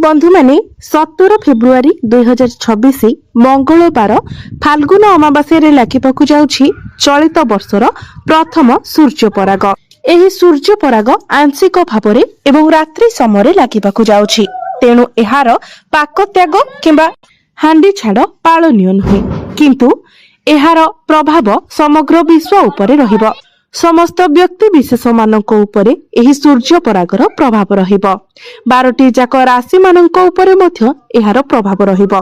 बंधु माने 17 फेब्रुआरी 2026 मंगलवार फाल्गुन अमावास्या लागिबाकु जाउछि चलित वर्षर प्रथम सूर्य पराग। एही सूर्य पराग आंशिक भावरे एवं रात्रि समय लागिबाकु जाउछि, तेणु एहार पाक त्याग किंबा हांडी छाड़ पालनीय नुहे, किंतु एहार प्रभाव समग्र विश्व उपरे रहिब। समस्त व्यक्ति विशेष मानक उपरे एही सूर्य परागर प्रभाव रहिब। 12टी जाक राशि मानक उपरे मध्य एहार प्रभाव रहिब,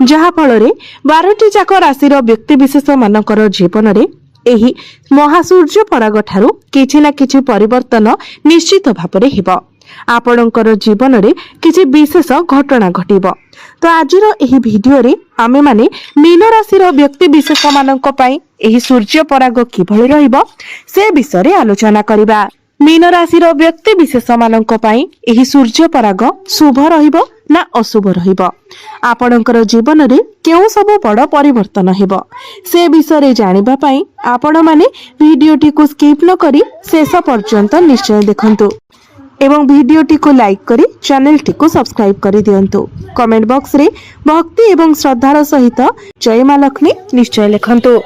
जहा फଳରେ 12टी जाक राशिर व्यक्ति विशेष मानकर जीवन रे एही महासूर्य पराग ठारू किछि ना किछि परिवर्तन निश्चित भाବରେ हेब। आपणकर जीवन रे किछि विशेष घटना घटिब। तो आजिर एही भिडियो रे आमे माने मीन राशिर व्यक्ति विशेष मानक पई एही सूर्य पराग किभଳି रहिब से विषय रे आलोचना करिबा। मीन राशिर व्यक्ति विशेष मानक पई एही सूर्य पराग शुभ रहिब ना अशुभ रहिब, आपणकर जीवन रे केउ सब बड़ परिवर्तन हेब से विषय रे जानिबा पई आपण माने भिडियोटी को स्किप न करी शेष पर्यंत निश्चय देखंतु एवं भिडियोटी को लाइक करी चैनल टी को सब्सक्राइब करी दियंतु। कमेंट बॉक्स रे भक्ति एवं श्रद्धार सहित जय मां लक्ष्मी निश्चय लिखंतु।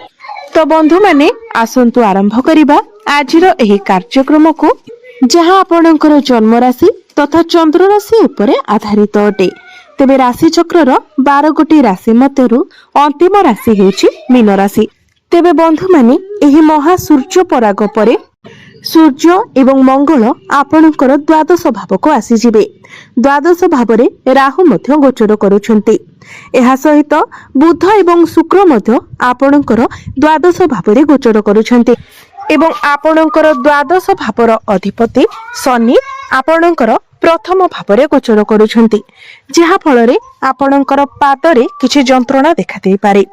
तो बंधु माने आसंतु आरंभ करिबा आजिर एही कार्यक्रम को, जहां आपणकर जन्म राशि तथा चंद्र राशि उपरे आधारित अटे। तेबे राशि चक्रर 12 गोटी राशि मध्यरु अंतिम राशि हेउची मीन राशि। तेबे बंधु माने एही महासूर्य पराग परे सूर्य एवं मंगल आपणकर द्वादश भाव को आसी जिवे। द्वादश भावरे राहु मध्य गोचर करुछंती। एहा सहित बुध एवं शुक्र मध्य आपणकर द्वादश भावरे गोचर करुछंती एवं आपणकर द्वादश भावर अधिपति शनि आपणकर प्रथम भावरे गोचर करुछंती, जहा फଳରେ आपणकर पादरे किछि जंत्रणा देखा देई पारे।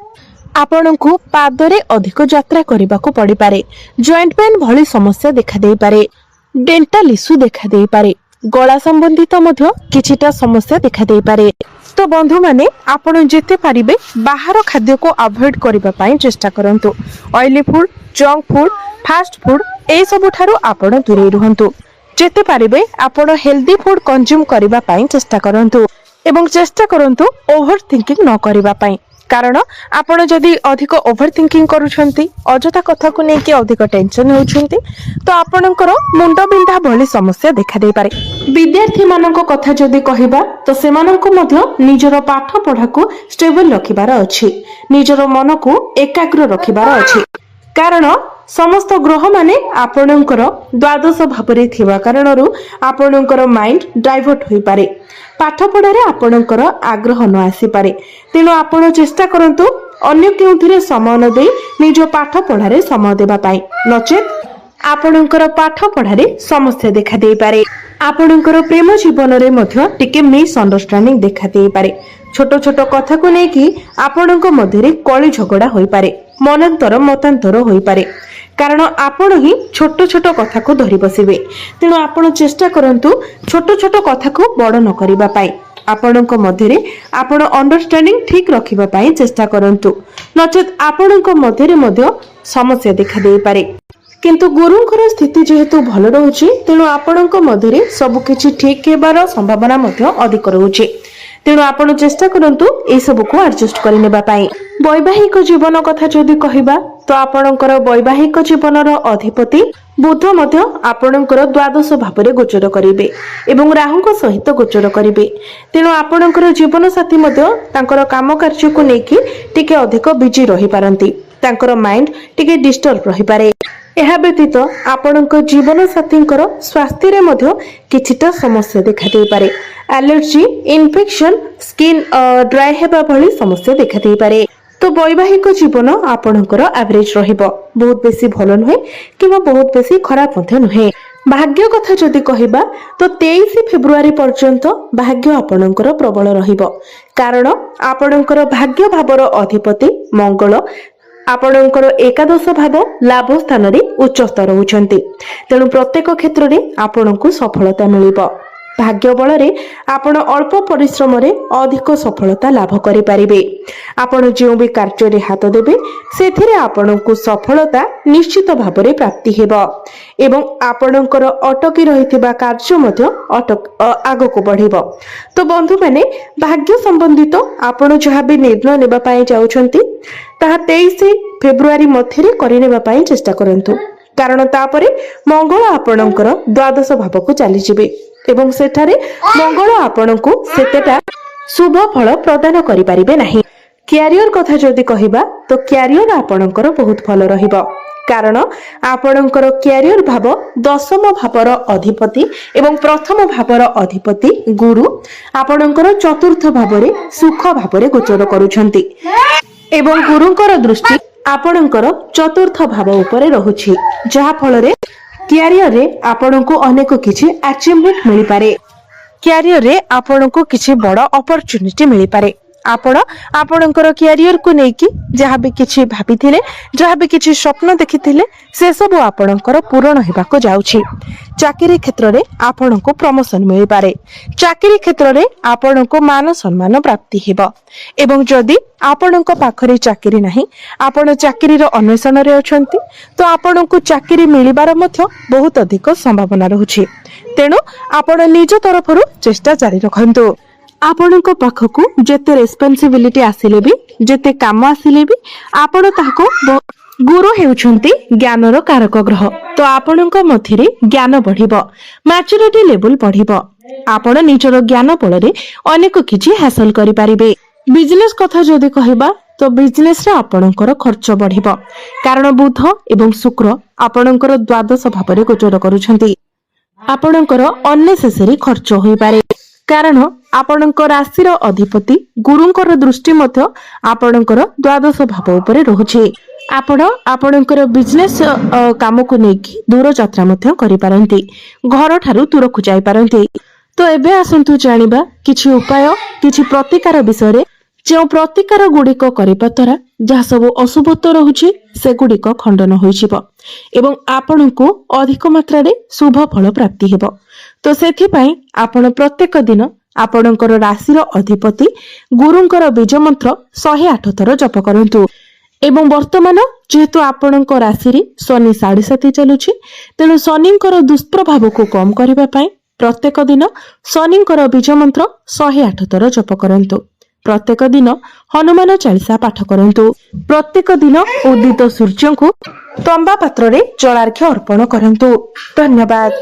आपणको पादरे अधिक यात्रा करबाकू पड़ी पारे। जॉइंट पेन भली समस्या देखा देई पारे। डेंटल इश्यू देखा देई पारे। गला संबंधित मध्य किछिटा समस्या देखा देई पारे। तो बंधु माने आपण जेते पारिबे बाहर खाद्य को अवॉइड करबा पई चेष्टा करंतु। Oily food, junk food, fast food ए सब ठारू आपण दूरे रहंतु। जेते पारिबे आपण हेल्दी फूड कंज्यूम करबा पई चेष्टा करंतु एवं चेष्टा करंतु ओवर थिंकिंग न करबा पई, कारण आपण जदि अधिक ओवर थिंकिंग करूछंती, अजथा कथा को नेकी अधिक टेंशन होउछंती, तो आपणकर मुंड बिंधा भली समस्या देखा देई पारे। विद्यार्थी मानको कथा जदि कहिबा तो सेमाननको मध्य निजर पाठ पढ़ा को स्टेबल रखिबार अछि, निजर मन को एकाग्र रखिबार अछि, कारण समस्त ग्रह माने आपणकर द्वादश भावरे थिबा कारणरु आपणकर माइंड डाइवर्ट होई पारे। पाठ पढ़ारे आपणकर आग्रह न आसी पारे, तेणु आपण चेष्टा करंतु अन्य केउथिरे समय न देई निज पाठ पढ़ारे समय देबा पाई, नचेत आपणकर पाठ पढ़ारे समस्या देखा देई पारे। आपणकर प्रेम जीवन रे मध्य टिके मिस अंडरस्टैंडिंग देखा देई पारे। छोट छोट कथा को नेकी आपणक मध्यरे कଳି झगड़ा होई पारे, मनांतर मतांतर होई पारे, कारण आपण ही छोट छोट कथा को धरी बसिबे। तेणु आपण चेष्टा करंतु छोट छोट कथा को बड़ न करिबा पाई। आपणक मध्यरे आपण अंडरस्टैंडिंग ठीक रखिबा पाई चेष्टा करंतु, नचेत आपणक मध्यरे मध्य समस्या देखा देई पारे। किंतु गुरुंकर स्थिति जेहेतु भल रहुछि, तेणु आपणक मध्यरे सब किछि ठीक हेबार संभावना मध्य अधिक रहुछि। तेणु आपण चेष्टा करंतु ए सब को एडजस्ट करि नेबा पाई। वैवाहिक जीवन कथा जदि कहिबा तो आपणकर वैवाहिक जीवनर अधिपति बुध मध्य आपणकर द्वादश भावरे गोचर करिवे एवं राहुଙ୍କ सहित गोचर करिवे। तेणु आपणकर जीवन साथी मध्य तांकर काम कार्य को नेकी टिके अधिक बिजी रहि पारंती, तांकर माइंड टिके डिस्टर्ब रहि पारे। एहा व्यतीत आपणक जीवन साथींकर स्वास्थ्य रे मध्य किछिटा समस्या देखा देई पारे। एलर्जी, इन्फेक्शन, स्किन ड्राई हेबा भली समस्या देखा देई पारे। तो वैवाहिक जीवन आपणकर एवरेज रहिबो, बहुत बेसी भलो नुहे किबा बहुत बेसी खराब मध्य नुहे। भाग्य कथा जदि कहिबा तो 23 फेब्रुआरी पर्यंत भाग्य आपणकर प्रबल रहिबो, कारण आपणकर भाग्य भावर अधिपति मंगल आपणकर एकादश भाव लाभ स्थान रे उच्च स्तर होउछंती, तेणु प्रत्येक क्षेत्र रे आपणको सफलता मिलिबो। भाग्य बल आपण अल्प परिश्रम अधिक सफलता लाभ करें। आपण जो भी कार्य हाथ देवे से आपण को सफलता निश्चित भाव में प्राप्ति हेबा एवं आपणकर अटकी रही कार्य आग को बढ़िबो। तो बंधु मैंने भाग्य संबंधित आपण जहाँ भी निर्णय नेबा पाई जाउछंती ताहा 23 फेब्रुआरी मध्य करने चेष्टा करंतु, कारण तापरे मंगल आपणकर द्वादश भाव को चली जिबे एवं सेठारे मंगल आपणको सेतेटा शुभ फल प्रदान करि परिबे नाही। क्यारियर कथा जदि कहिबा तो क्यारियर आपणकर बहुत भल रहिबो, कारण आपणकर क्यारियर भाव दशम भावर अधिपति एवं प्रथम भावर अधिपति गुरु आपणकर चतुर्थ भावरे सुख भावरे गोचर करूछंती एवं गुरुंकर दृष्टि आपणकर चतुर्थ भाव उपरे रहुछि, जहा फलरे क्यारियर रे आपणको अनेक किछि अचीवमेंट मिलि पारे। क्यारियर रे आपणको किछि बड़ अपॉर्चुनिटी मिलि पारे। आपण आपणकर क्यारियर को नेकी जहाँ भी किछि भाबिथिले, जहाँ भी किछि स्वप्न देखिथिले से सब आपणकर पूर्ण हेबाको जाउछि। चाकरी क्षेत्र रे आपणको प्रमोशन मिलि पारे। चाकरी क्षेत्र रे आपणको मान सम्मान प्राप्ति हेबो एवं जदि आपणको पाखरे चाकरी नाही, आपण चाकरी रो अन्वेषण रे अछंती तो आपणको चाकरी मिलिबार मध्य बहुत अधिक संभावना रहुछि। तेणु आपण निज तरफरु चेष्टा जारी रखंतु। आपणको पाखकु जेते रेस्पॉन्सिबिलिटी आसिले भी जेते काम आसिले भी आपण ताको गुरु हेउछंती ज्ञानर कारक ग्रह, तो आपणको मथिरे ज्ञान बढ़िबो, मैच्योरिटी लेवल बढ़िबो। आपण निजर ज्ञान बलरे अनेक किछि हासिल करि परिबे। बिजनेस कथा जदि कहिबा तो बिजनेस रे आपणकर खर्च बढ़िबो, कारण बुध एवं शुक्र आपणकर द्वादश भावरे गोचर करूछंती। आपणकर अननेसेसरी खर्च होई पारे, कारण आपणकर राशि अधिपति गुरुंकर दृष्टि मध्य आपणकर द्वादश भाव उपरे रहुछि। आपण आपणकर बिजनेस काम को नेकी दूर यात्रा मध्य करि पारंती, घर ठारू दूर को जाई पारंती। तो एबे आसंतु जानिबा किछि उपाय किछि प्रतिकार विषय रे। जो प्रतिकार गुड़िक करिबा द्वारा जहाँ सब अशुभत्व रहुछि से गुड़िक खंडन होइजिबो एवं आपणको अधिक मात्रा रे शुभ फल प्राप्ति हेबो। तो सेथिपाई आपण प्रत्येक दिन आपणकर राशि अधिपति गुरुंकर बीज मंत्र 108 थर जप करंतु एवं वर्तमान जेहेतु आपणको राशि रे शनि 7.5 चलुछि, तेणु शनिंकर दुष्प्रभाव को कम करबा पई प्रत्येक दिन शनिंकर बीज मंत्र 108 थर जप करंतु। प्रत्येक दिन हनुमान चालीसा पाठ करंतु। प्रत्येक दिन उदित सूर्य को तंबा पात्र रे जलार्घ्य अर्पण करंतु। धन्यवाद।